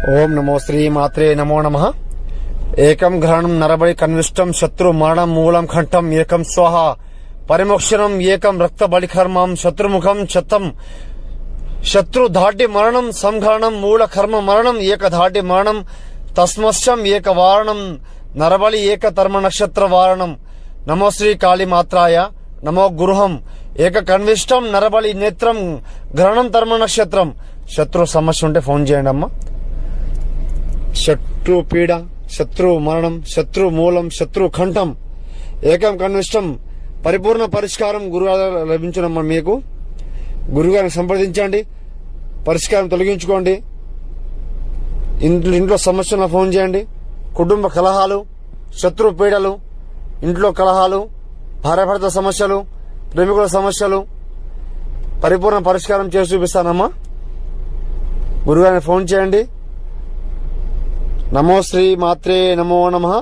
ఓం నమో శ్రీ మాత్రే నమో నమః. ఏకం గ్రహణం నరబలి కన్విష్టం శత్రు మరణం మూలం కంఠం ఏకం స్వాహ పరిమోక్షణం ఏకం రక్త బలికర్మం శత్రుముఖం శతం శత్రు ధాటి మరణం సంఘరణం మూల కర్మ మరణం ఏక ధాటి మరణం తస్మశ్యం ఏక వారణం నరబలి ఏక తర్మ నక్షత్ర వారణం. నమో శ్రీ కాళీ మాత్రాయ నమో గురుహం ఏక కన్విష్టం నరబలి నేత్రం గ్రహణం తర్మ నక్షత్రం. శత్రు సమస్య ఉంటే ఫోన్ చేయండి అమ్మా. శత్రు పీడ, శత్రు మరణం, శత్రు మూలం, శత్రు కంఠం ఏకం కన్విష్టం పరిపూర్ణ పరిష్కారం గురుగారు లభించనమ్మా. మీకు గురుగారిని సంప్రదించండి, పరిష్కారం తొలగించుకోండి. ఇంట్లో సమస్యలను ఫోన్ చేయండి. కుటుంబ కలహాలు, శత్రు పీడలు, ఇంట్లో కలహాలు, భార్యాభర్త సమస్యలు, ప్రేమికుల సమస్యలు పరిపూర్ణ పరిష్కారం చేసి చూపిస్తానమ్మా. గురుగారిని ఫోన్ చేయండి. నమో శ్రీ మాత్రే నమో నమః.